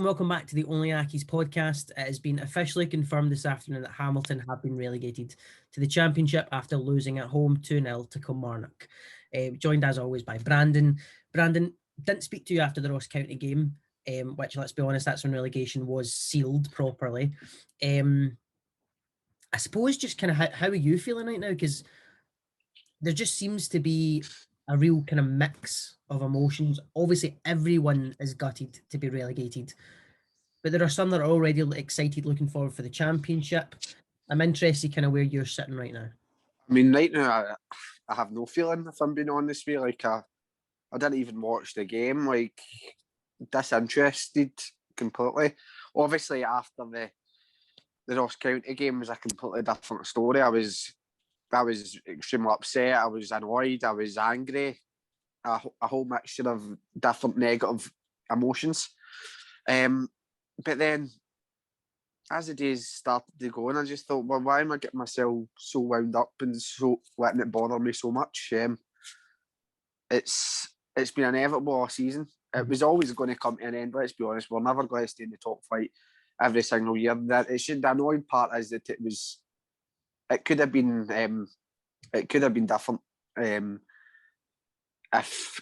welcome back to the OnlyAccies podcast. It has been officially confirmed this afternoon that Hamilton have been relegated to the Championship after losing at home 2-0 to Kilmarnock. Joined as always by Brandon. Brandon, didn't speak to you after the Ross County game, which, let's be honest, that's when relegation was sealed properly. I suppose just kind of how are you feeling right now? Because there just seems to be a real kind of mix of emotions. Obviously, everyone is gutted to be relegated, but there are some that are already excited, looking forward for the Championship. I'm interested kind of where you're sitting right now. I mean, right now, I have no feeling, if I'm being honest with you. Like, I didn't even watch the game, like, disinterested completely. Obviously, after the Ross County game was a completely different story. I was extremely upset. I was annoyed. I was angry. A whole mixture of different negative emotions. But then, as the days started to go on, I just thought, well, why am I getting myself so wound up and so letting it bother me so much? It's been inevitable all season. It was always going to come to an end. Let's be honest, we're never going to stay in the top flight every single year. The annoying part is that it could have been different if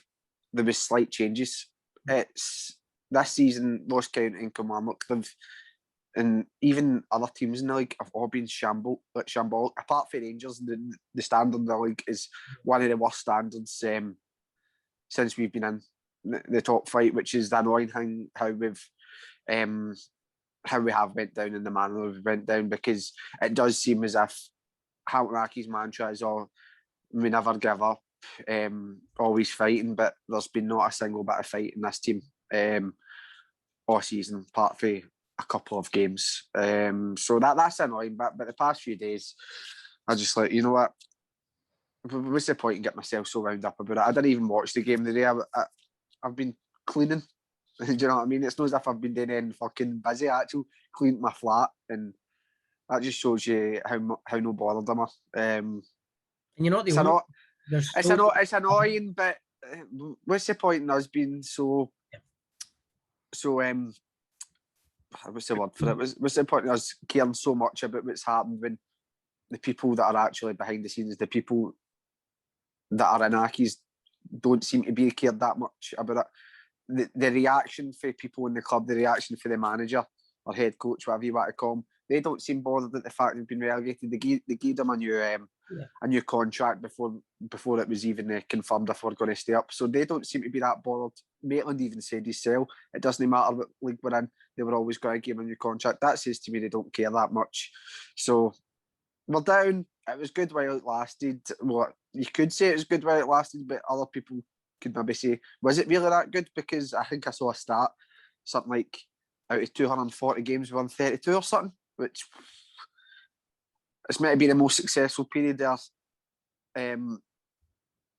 there was slight changes. It's this season, Ross County and Kilmarnock, and even other teams in the league have all been shambolic. Apart from Rangers, the standard in the league is one of the worst standards since we've been in the top flight, which is the annoying thing how we have went down in the manner we've went down, because it does seem as if Hamilton mantra is we never give up, always fighting, but there's been not a single bit of fight in this team all season, apart from a couple of games. So that's annoying, but the past few days, I just like, you know what? What's the point in getting myself so wound up about it? I didn't even watch the game today. I've been cleaning. Do you know what I mean? It's not as if I've been doing anything fucking busy. I actually cleaned my flat, and that just shows you how no bothered am I. And you're not the only. It's annoying, but what's the point in us being so what's the word for it? What's the point in us caring so much about what's happened when the people that are actually behind the scenes, the people that are in Accies, don't seem to be cared that much about it? The reaction for people in the club, the reaction for the manager or head coach, whatever you want to call them, they don't seem bothered at the fact they've been relegated. They gave them a new contract before it was even confirmed if we're going to stay up. So they don't seem to be that bothered. Maitland even said himself, it doesn't matter what league we're in, they were always going to give him a new contract. That says to me they don't care that much. So we're down. It was good while it lasted. Well, you could say it was good while it lasted, but other people could maybe say, was it really that good? Because I think I saw a stat, something like out of 240 games, we won 32 or something, which it's meant to be the most successful period there.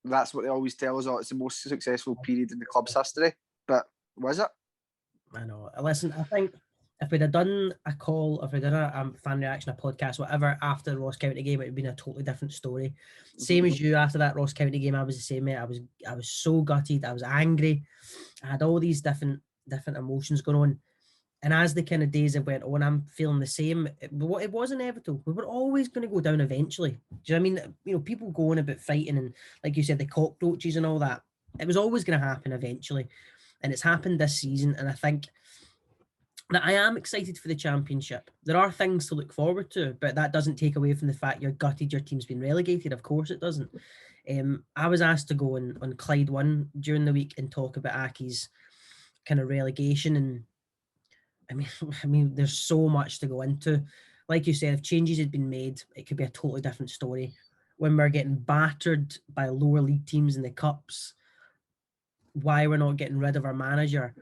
That's what they always tell us. It's the most successful period in the club's history. But was it? I know. Listen, I think if we'd have done a call, if we'd done a fan reaction, a podcast, whatever, after the Ross County game, it would have been a totally different story. Same as you after that Ross County game, I was the same, mate. I was so gutted. I was angry. I had all these different emotions going on. And as the kind of days have went on, I'm feeling the same. It was inevitable. We were always going to go down eventually. Do you know what I mean? You know, people going about fighting and, like you said, the cockroaches and all that. It was always going to happen eventually. And it's happened this season. And I think that I am excited for the Championship. There are things to look forward to, but that doesn't take away from the fact you're gutted your team's been relegated. Of course it doesn't. I was asked to go on Clyde One during the week and talk about Aki's kind of relegation, and I mean, there's so much to go into. Like you said, if changes had been made, it could be a totally different story. When we're getting battered by lower league teams in the cups, why we're not getting rid of our manager?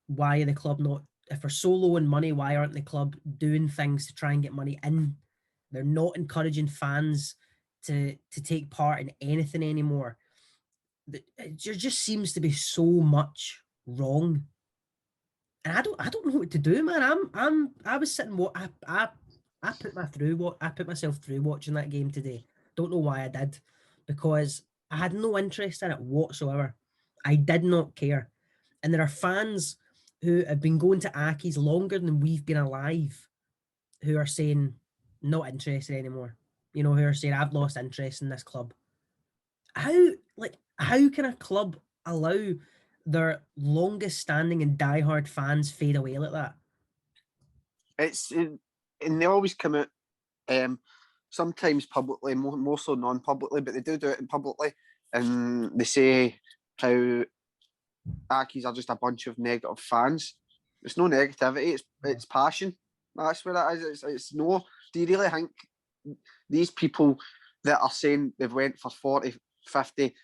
Why are the club not? If we're so low in money, why aren't the club doing things to try and get money in? They're not encouraging fans to take part in anything anymore. It just seems to be so much wrong. And I don't know what to do, man. I was sitting I put myself through watching that game today. Don't know why I did, because I had no interest in it whatsoever. I did not care. And there are fans who have been going to Accies longer than we've been alive, who are saying not interested anymore. You know, who are saying I've lost interest in this club. How can a club allow their longest standing and diehard fans fade away like that? And they always come out, sometimes publicly, more so non-publicly, but they do it publicly, and they say how Accies are just a bunch of negative fans. It's no negativity, it's passion. That's what it is. It's no. Do you really think these people that are saying they've went for 40, 50,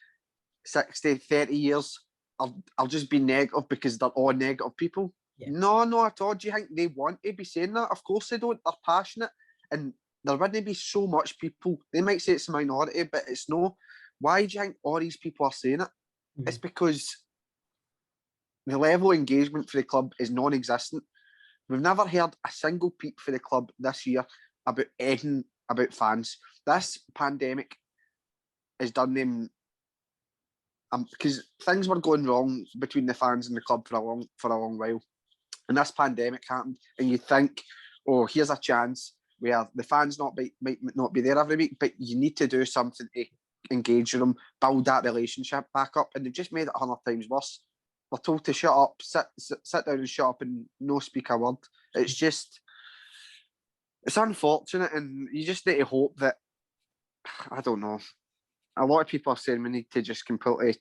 60, 30 years are just being negative because they're all negative people? Yeah. No, not at all. Do you think they want to be saying that? Of course they don't. They're passionate, and there wouldn't be so much people. They might say it's a minority, but it's no. Why do you think all these people are saying it? Mhm. It's because the level of engagement for the club is non-existent. We've never heard a single peep for the club this year about anything about fans. This pandemic has done them, because things were going wrong between the fans and the club for a long while, and this pandemic happened, and you think, oh, here's a chance where the fans might not be there every week, but you need to do something to engage with them, build that relationship back up, and they've just made it 100 times worse. We're told to shut up, sit down and shut up and no speak a word. It's unfortunate, and you just need to hope that, I don't know, a lot of people are saying we need to just completely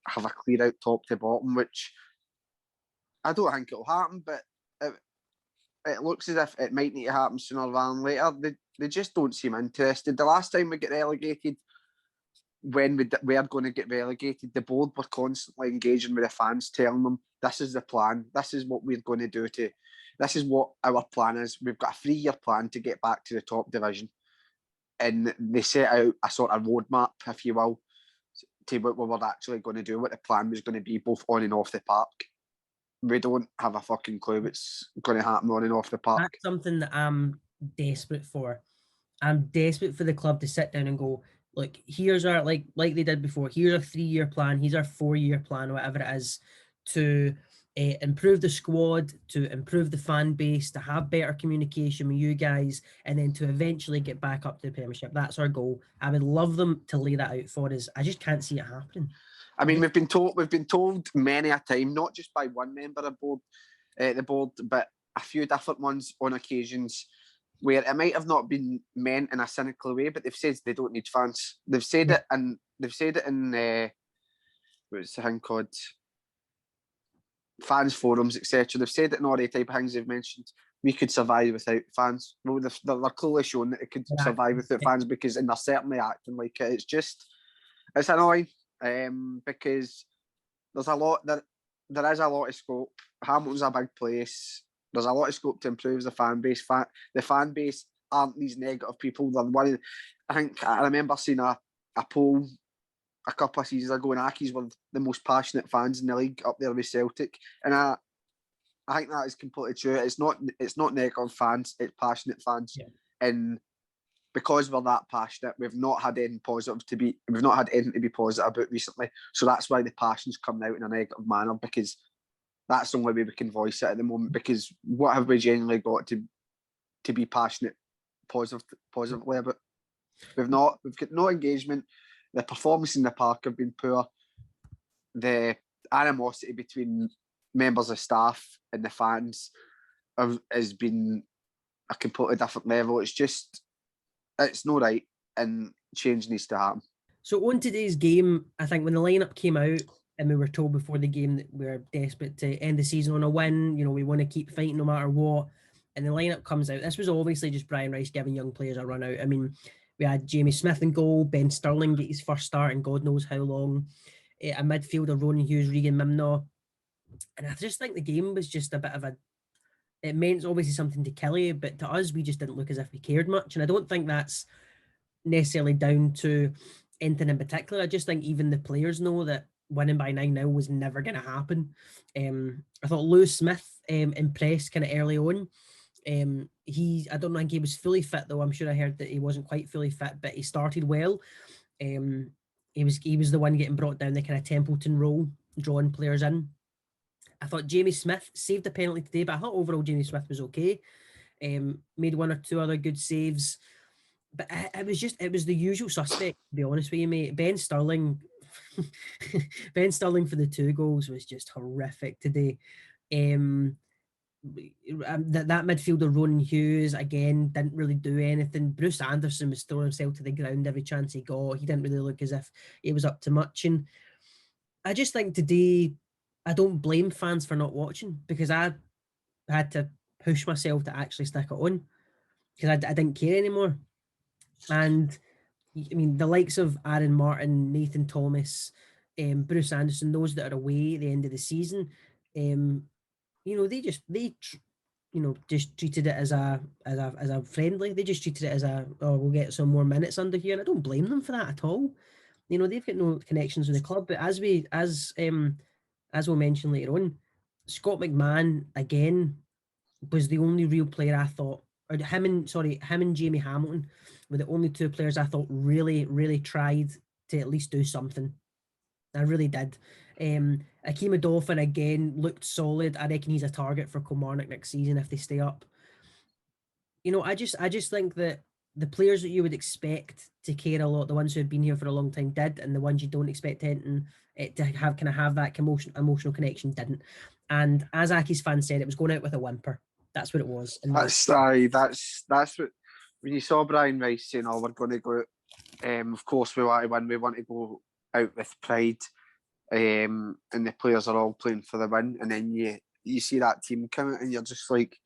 have a clear out top to bottom, which I don't think it'll happen, but it looks as if it might need to happen sooner rather than later. They just don't seem interested. The last time we get relegated, when we are going to get relegated, the board were constantly engaging with the fans, telling them, this is the plan, this is what we're going to do this is what our plan is. We've got a 3-year plan to get back to the top division. And they set out a sort of roadmap, if you will, to what we were actually going to do, what the plan was going to be, both on and off the park. We don't have a fucking clue what's going to happen on and off the park. That's something that I'm desperate for. I'm desperate for the club to sit down and go, look, here's our, like they did before, here's a 3-year plan, here's our 4-year plan, whatever it is, to improve the squad, to improve the fan base, to have better communication with you guys, and then to eventually get back up to the Premiership. That's our goal. I would love them to lay that out for us. I just can't see it happening. I mean, we've been told many a time, not just by one member of the board, but a few different ones on occasions, where it might have not been meant in a cynical way, but they've said they don't need fans. They've said it, and what's the thing called? Fans forums, etc. They've said it in all the type of things they've mentioned. We could survive without fans. Well, they're clearly shown that it could survive without fans, because, and they're certainly acting like it. It's annoying, because there's a lot there is a lot of scope. Hamilton's a big place. There's a lot of scope to improve the fan base. The fan base aren't these negative people. They're I think I remember seeing a poll a couple of seasons ago, and Accies were the most passionate fans in the league, up there with Celtic. And I think that is completely true. It's not negative fans, it's passionate fans. Yeah. And because we're that passionate, we've not had anything to be positive about recently. So that's why the passion's coming out in a negative manner, because that's the only way we can voice it at the moment. Because what have we genuinely got to be passionate positively about? We've got no engagement. The performance in the park have been poor. The animosity between members of staff and the fans has been a completely different level. It's not right, and change needs to happen. So on today's game, I think when the lineup came out and we were told before the game that we're desperate to end the season on a win, we want to keep fighting no matter what, and the lineup comes out, this was obviously just Brian Rice giving young players a run out. I mean, we had Jamie Smith in goal, Ben Sterling get his first start in God knows how long, a midfielder, Ronan Hughes, Regan Mimnaugh, and I just think the game was just a bit of it meant obviously something to Kelly, but to us, we just didn't look as if we cared much, and I don't think that's necessarily down to anything in particular. I just think even the players know that winning by 9-0 was never going to happen. I thought Lewis Smith impressed kind of early on. I don't think he was fully fit though. I'm sure I heard that he wasn't quite fully fit, but he started well. He was the one getting brought down the kind of Templeton role, drawing players in. I thought Jamie Smith saved a penalty today, but I thought overall Jamie Smith was okay. Made one or two other good saves. But it was the usual suspect, to be honest with you, mate. Ben Sterling, Ben Sterling for the 2 goals was just horrific today. That midfielder Ronan Hughes again didn't really do anything. Bruce Anderson was throwing himself to the ground every chance he got. He didn't really look as if he was up to much. And I just think today, I don't blame fans for not watching, because I had to push myself to actually stick it on, because I didn't care anymore. And I mean, the likes of Aaron Martin, Nathan Thomas, Bruce Anderson, those that are away at the end of the season, they just treated it as a friendly. They just treated it as we'll get some more minutes under here, and I don't blame them for that at all. They've got no connections with the club, but as we'll mention later on, Scott McMahon again was the only real player I thought, or him and Jamie Hamilton were the only 2 players I thought really, really tried to at least do something. I really did. Akima Dolphin again looked solid. I reckon he's a target for Kilmarnock next season if they stay up. I just think that the players that you would expect to care a lot, the ones who have been here for a long time did, and the ones you don't expect to have that emotional connection didn't. And as Aki's fans said, it was going out with a whimper. That's what it was. And that's what, when you saw Brian Rice saying, "Oh, we're going to go," of course we want to win. We want to go out with pride, and the players are all playing for the win. And then you see that team come out, and you're just like,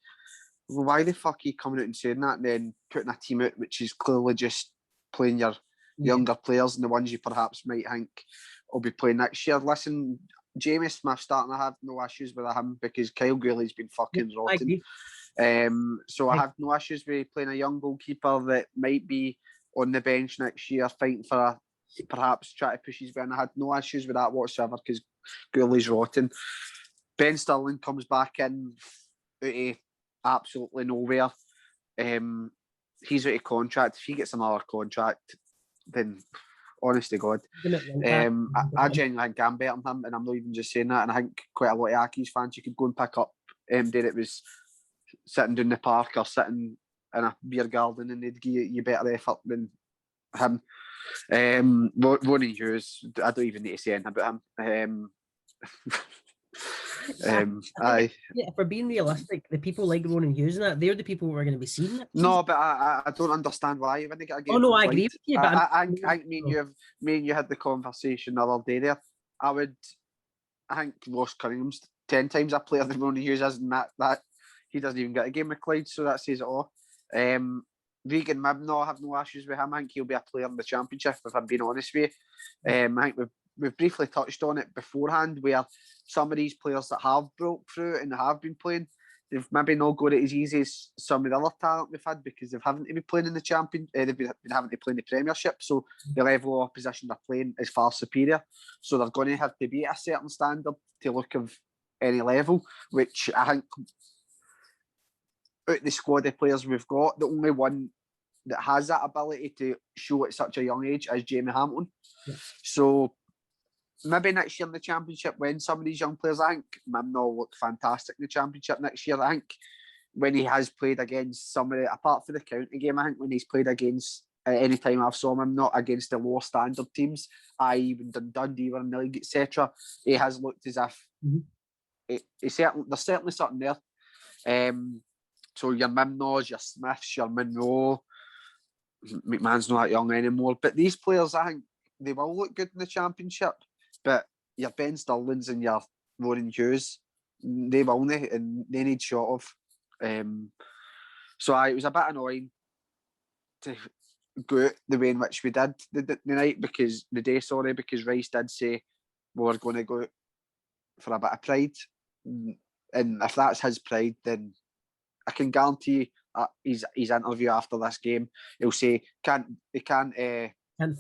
well, why the fuck are you coming out and saying that, and then putting a team out which is clearly just playing your younger players and the ones you perhaps might think will be playing next year? Listen, Jamie Smith starting, I have no issues with him because Kyle Gooley's been fucking rotten. So I have no issues with playing a young goalkeeper that might be on the bench next year fighting for perhaps try to push his way in. I had no issues with that whatsoever because Gooley's rotten. Ben Sterling comes back in out of absolutely nowhere. He's out of contract. If he gets another contract, then honest to God, I genuinely think I'm better than him, and I'm not even just saying that. And I think quite a lot of Accies fans you could go and pick up day that was sitting down the park or sitting in a beer garden, and they'd give you better effort than him. Ronan Hughes, I don't even need to say anything about him. If we're being realistic, the people like Ronan Hughes and that, they're the people who are going to be seeing it. No, but I don't understand why you wouldn't get a game. Oh no, I agree with you. But I think me and you had the conversation the other day there. I think Ross Cunningham's 10 times a player than Ronan Hughes is, and that he doesn't even get a game with Clyde, so that says it all. Regan Mibnall, I have no issues with him. I think he'll be a player in the Championship, if I'm being honest with you. I think we've briefly touched on it beforehand, where some of these players that have broke through and have been playing, they've maybe not got it as easy as some of the other talent we've had because they've having to be playing in the they've been having to play in the Premiership, so the level of opposition they're playing is far superior. So they're going to have to be at a certain standard to look of any level, which I think out the squad of players we've got, the only one that has that ability to show at such a young age is Jamie Hamilton. Yeah. So maybe next year in the Championship, when some of these young players, I think Mimnall look fantastic in the Championship next year. I think when he has played against somebody, apart from the county game, I think when he's played against, any time I've saw him, not against the lower standard teams, even Dundee or in the league, etc., he has looked as if there's certainly something there. So your Mimnalls, your Smiths, your Monroe, McMahon's not that young anymore, but these players, I think they will look good in the Championship. But your Ben Sterlings and your Ronan Hughes, they will not, and they need shot of. So it was a bit annoying to go out the way in which we did the night because Rice did say we're going to go out for a bit of pride, and if that's his pride, then I can guarantee his interview after this game, he'll say can't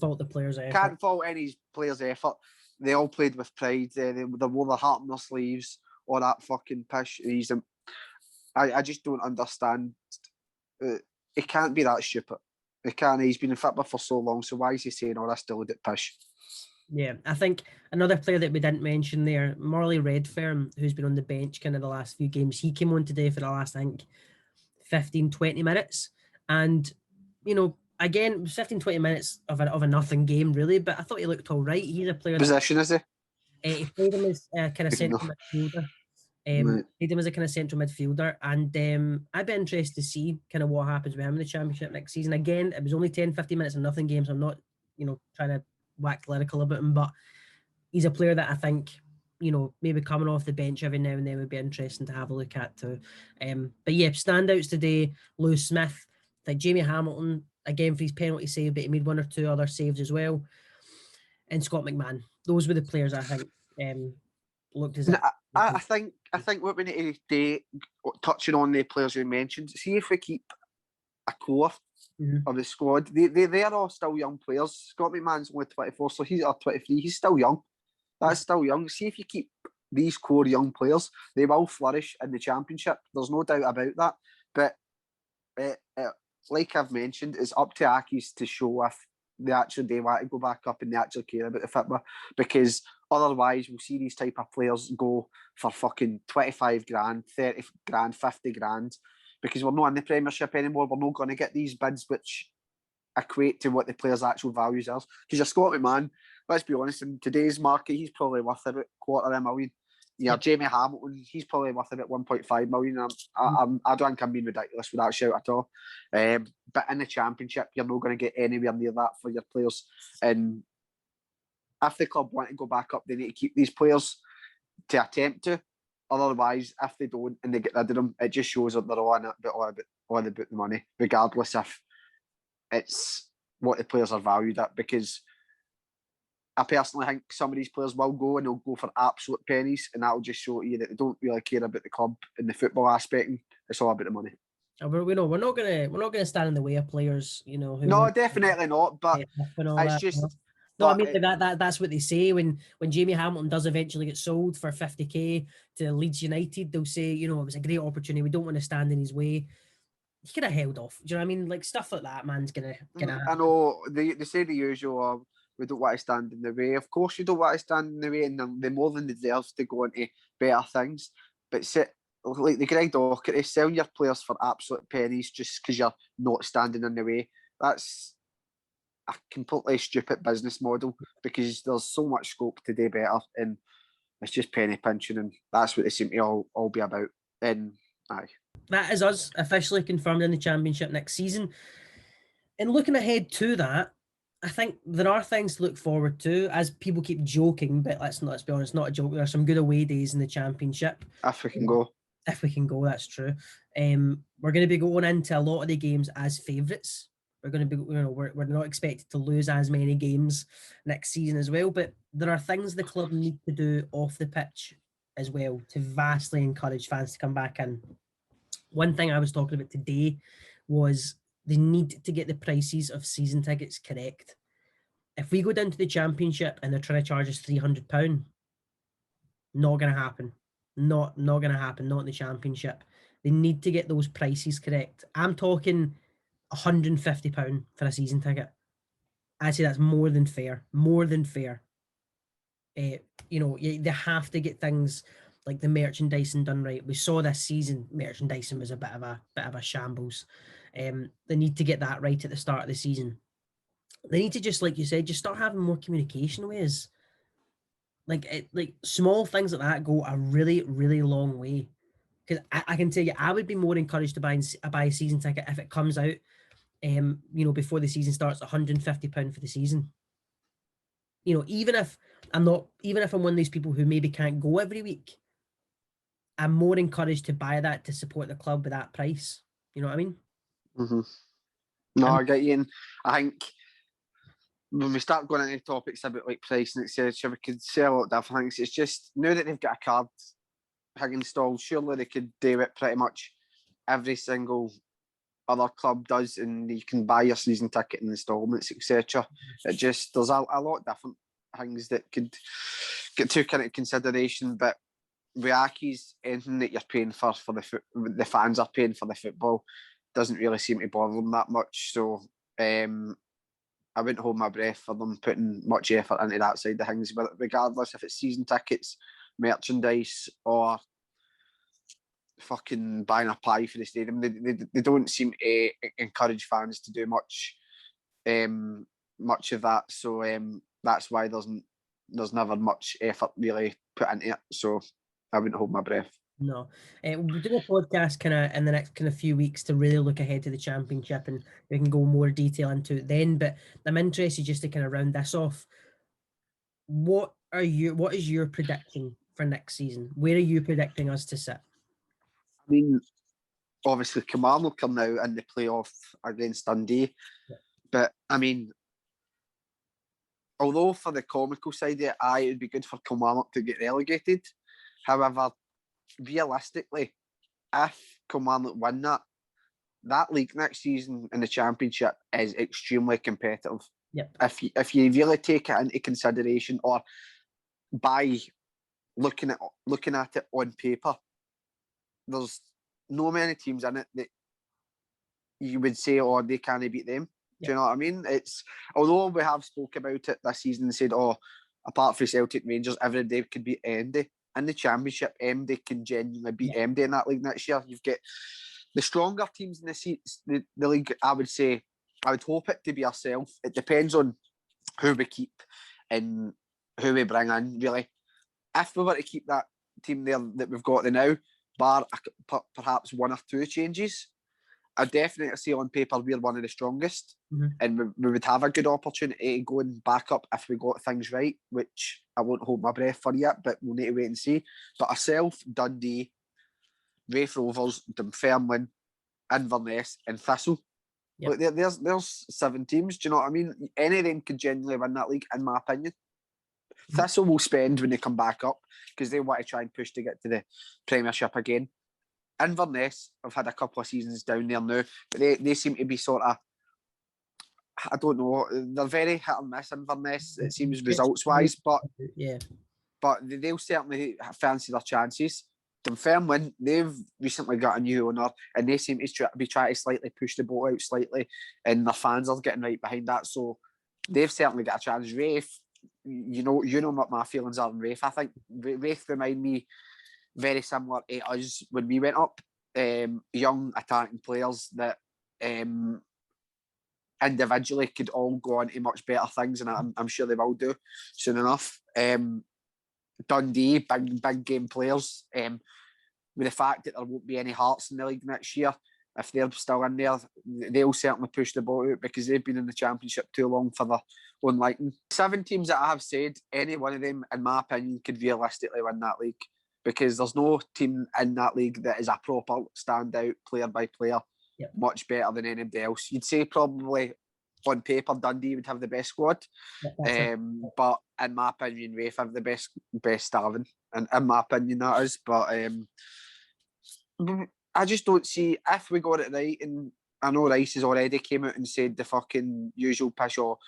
fault the players' effort. Can't fault any players' effort. They all played with pride. They wore their heart on their sleeves. All that fucking pish. I just don't understand. He can't be that stupid. He can't. He's been in football for so long. So why is he saying all this still a bit pish? Yeah, I think another player that we didn't mention there, Morley Redfern, who's been on the bench kind of the last few games, he came on today for the last, I think, 15, 20 minutes. And, you know, again, 15, 20 minutes of a nothing game, really, but I thought he looked all right. He's a player Position is he? he played him as kind of Didn't know. central midfielder. Right. Played him as a kind of central midfielder, and I'd be interested to see kind of what happens with him in the Championship next season. Again, it was only 10, 15 minutes of nothing games. So I'm not, trying to wax lyrical about him, but he's a player that I think, maybe coming off the bench every now and then would be interesting to have a look at too. But yeah, standouts today, Lewis Smith, like Jamie Hamilton, again for his penalty save, but he made one or two other saves as well. And Scott McMahon. Those were the players I think looked as if. I think what we need to do, touching on the players we mentioned, see if we keep a core of the squad. They are all still young players. Scott McMahon's only 24, so he's 23. He's still young. That's still young. See if you keep these core young players, they will flourish in the Championship. There's no doubt about that. But like I've mentioned, it's up to Accies to show if they actually do want to go back up and they actually care about the football, because otherwise we'll see these type of players go for fucking 25 grand, 30 grand, 50 grand, because we're not in the Premiership anymore. We're not going to get these bids which equate to what the players' actual values are. Because you're Scott McMahon, let's be honest, in today's market, he's probably worth about $250,000. Yeah, Jamie Hamilton, he's probably worth about 1.5 million. I don't think I'm being ridiculous with that shout at all. But in the Championship, you're not going to get anywhere near that for your players. And if the club want to go back up, they need to keep these players to attempt to. Otherwise, if they don't and they get rid of them, it just shows that they're all about the money, regardless if it's what the players are valued at. Because I personally think some of these players will go and they'll go for absolute pennies, and that'll just show you that they don't really care about the club and the football aspect. It's all about the money. We're not gonna stand in the way of players, No, definitely not. But it's just. No, I mean that's what they say when Jamie Hamilton does eventually get sold for 50k to Leeds United. They'll say, it was a great opportunity. We don't want to stand in his way. He could have held off. Do you know what I mean? Like stuff like that, man's gonna happen. I know they say the usual. We don't want to stand in the way. Of course, you don't want to stand in the way, and they more than deserve to go into better things. But like the Greg Docherty, selling your players for absolute pennies just because you're not standing in the way. That's a completely stupid business model, because there's so much scope to do better, and it's just penny pinching, and that's what they seem to all be about. And aye. That is us officially confirmed in the Championship next season. And looking ahead to that, I think there are things to look forward to, as people keep joking, but let's be honest, not a joke. There are some good away days in the Championship. If we can go. If we can go, that's true. We're going to be going into a lot of the games as favourites. We're going to be, we're not expected to lose as many games next season as well, but there are things the club need to do off the pitch as well to vastly encourage fans to come back in. One thing I was talking about today was they need to get the prices of season tickets correct. If we go down to the Championship and they're trying to charge us £300, not going to happen. Not going to happen. Not in the Championship. They need to get those prices correct. I'm talking £150 for a season ticket. I'd say that's more than fair. More than fair. They have to get things like the merchandising done right. We saw this season merchandising was a bit of a shambles. They need to get that right at the start of the season. They need to just, like you said, just start having more communication ways. Like small things like that go a really, really long way. Because I can tell you, I would be more encouraged to buy a season ticket if it comes out, before the season starts, £150 for the season. Even if I'm one of these people who maybe can't go every week, I'm more encouraged to buy that to support the club with that price. You know what I mean? Mm-hmm. No, I get you. And I think when we start going into topics about like pricing, etc., we could say a lot of different things. It's just now that they've got a card installed, surely they could do it pretty much every single other club does, and you can buy your season ticket in installments, etc. There's a lot of different things that could get taken into consideration, but with Accies, anything that you're paying for the fans are paying for the football doesn't really seem to bother them that much. So I I wouldn't hold my breath for them putting much effort into that side of things, but regardless if it's season tickets, merchandise, or fucking buying a pie for the stadium, they don't seem to encourage fans to do much of that. So that's why there's never much effort really put into it. So I wouldn't hold my breath. No, we'll do a podcast kind of in the next kind of few weeks to really look ahead to the championship, and we can go more detail into it then. But I'm interested just to kind of round this off. What is your prediction for next season? Where are you predicting us to sit? I mean, obviously Kilmarnock are now in the playoff against Dundee, but I mean, although for the comical side of it, it would be good for Kilmarnock to get relegated. However, realistically, if Kilmarnock win that league next season in the Championship is extremely competitive. Yep. If you really take it into consideration, or by looking at it on paper, there's no many teams in it that you would say, oh, they can't beat them. Do you know what I mean? It's, although we have spoke about it this season and said, oh, apart from Celtic, Rangers, every day could beat MD. In the Championship, MD can genuinely beat MD in that league next year. You've got the stronger teams in the league. I would say, I would hope it to be ourselves. It depends on who we keep and who we bring in, really. If we were to keep that team there that we've got there now, bar perhaps one or two changes, I definitely say on paper we're one of the strongest, and we would have a good opportunity going back up if we got things right, which I won't hold my breath for yet, but we'll need to wait and see. But ourselves, Dundee, Raith Rovers, Dunfermline, Inverness, and Thistle. Look, there's 7 teams. Do you know what I mean? Any of them could genuinely win that league, in my opinion. Thistle will spend when they come back up because they want to try and push to get to the Premiership again. Inverness have had a couple of seasons down there now, but they seem to be sort of, I don't know, they're very hit and miss, Inverness, it seems, results-wise, but they'll certainly fancy their chances. Dunfermline, they've recently got a new owner, and they seem to be trying to slightly push the boat out slightly, and their fans are getting right behind that, so they've certainly got a chance. Raith, you know what my feelings are on Raith. I think Raith remind me very similar to us when we went up. Young attacking players that individually could all go on to much better things, and I'm sure they will do soon enough. Dundee, big game players. With the fact that there won't be any Hearts in the league next year, if they're still in there, they'll certainly push the boat out because they've been in the Championship too long for their own liking. 7 teams that I have said, any one of them, in my opinion, could realistically win that league, because there's no team in that league that is a proper standout player by player, much better than anybody else. You'd say probably on paper Dundee would have the best squad, but in my opinion Raith have the best starving, and in my opinion that is. But I just don't see, if we got it right, and I know Rice has already came out and said the fucking usual pish, or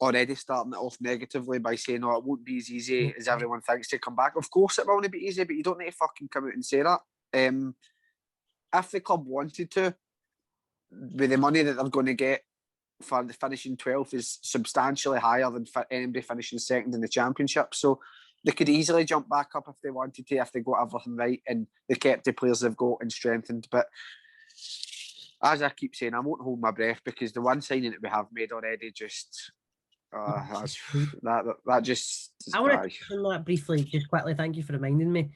already starting it off negatively by saying, oh, it won't be as easy as everyone thinks to come back. Of course it won't be easy, but you don't need to fucking come out and say that. If the club wanted to, with the money that they're going to get for the finishing 12th is substantially higher than anybody finishing second in the Championship. So they could easily jump back up if they wanted to, if they got everything right and they kept the players they've got and strengthened. But as I keep saying, I won't hold my breath, because the one signing that we have made already just that just. I want to touch on that briefly, just quickly. Thank you for reminding me.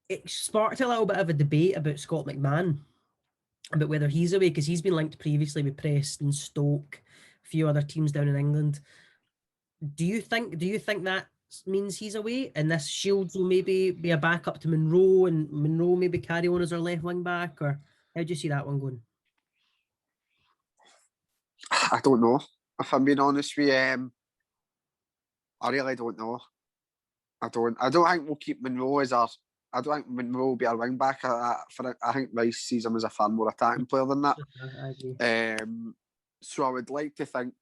It sparked a little bit of a debate about Scott McMahon, about whether he's away, because he's been linked previously with Preston, Stoke, a few other teams down in England. Do you think that means he's away, and this Shields will maybe be a backup to Monroe, and Monroe maybe carry on as our left wing back, or how do you see that one going? I don't know, if I'm being honest with you. I really don't know. I don't think we'll keep Monroe as our. I don't think Monroe will be our wing back. I think Rice sees him as a far more attacking player than that. I agree. So I would like to think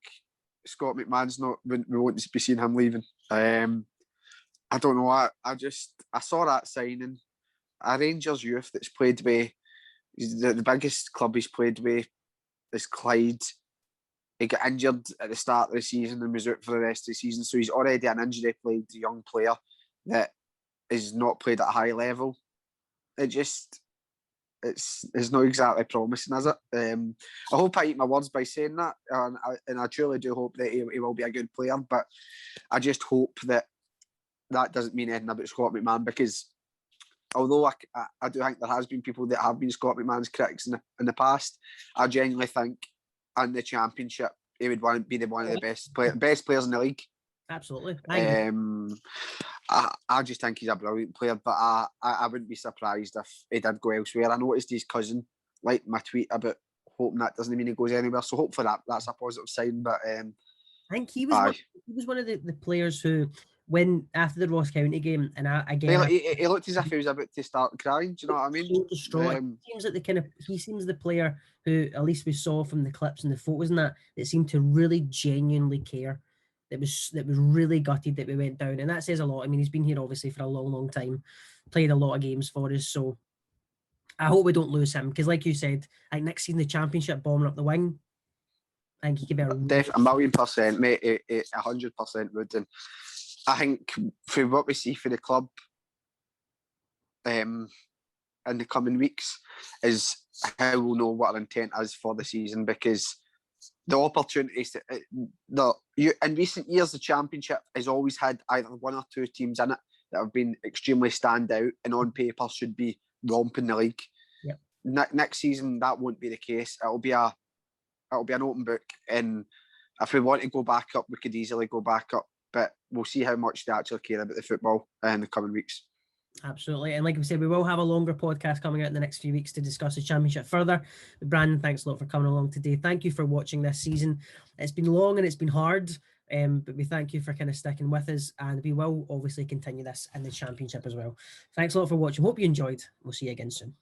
Scott McMahon's not. We won't be seeing him leaving. I don't know. I saw that signing. A Rangers youth that's played with the biggest club he's played with is Clyde. he got injured at the start of the season and was out for the rest of the season. So he's already an injury-plagued young player that is not played at a high level. It's not exactly promising, is it? I hope I eat my words by saying that, and I truly do hope that he will be a good player. But I just hope that doesn't mean anything about Scott McMahon, because although I do think there has been people that have been Scott McMahon's critics in the past, I genuinely think in the Championship he would be one of the best players in the league. Absolutely. I just think he's a brilliant player, but I wouldn't be surprised if he did go elsewhere. I noticed his cousin liked my tweet about hoping that doesn't mean he goes anywhere, so hopefully that's a positive sign. But I think he was one of the players who, when after the Ross County game, and he looked as if he was about to start crying. Do you know what I mean? So distraught. Seems like he seems the player who, at least we saw from the clips and the photos and that seemed to really genuinely care. That was really gutted that we went down, and that says a lot. I mean, he's been here obviously for a long time, played a lot of games for us, so I hope we don't lose him, because like you said, like next season the Championship bombing up the wing, I think he could be a 1,000,000%, mate. 100% would. And I think for what we see for the club in the coming weeks is how we'll know what our intent is for the season, because the opportunities in recent years, the Championship has always had either one or two teams in it that have been extremely standout and on paper should be romping the league. Yep. Next season that won't be the case. It'll be an open book, and if we want to go back up, we could easily go back up. But we'll see how much they actually care about the football in the coming weeks. Absolutely. And like we said, we will have a longer podcast coming out in the next few weeks to discuss the Championship further. But Brandon, thanks a lot for coming along today. Thank you for watching this season. It's been long and it's been hard, but we thank you for kind of sticking with us, and we will obviously continue this in the Championship as well. Thanks a lot for watching. Hope you enjoyed. We'll see you again soon.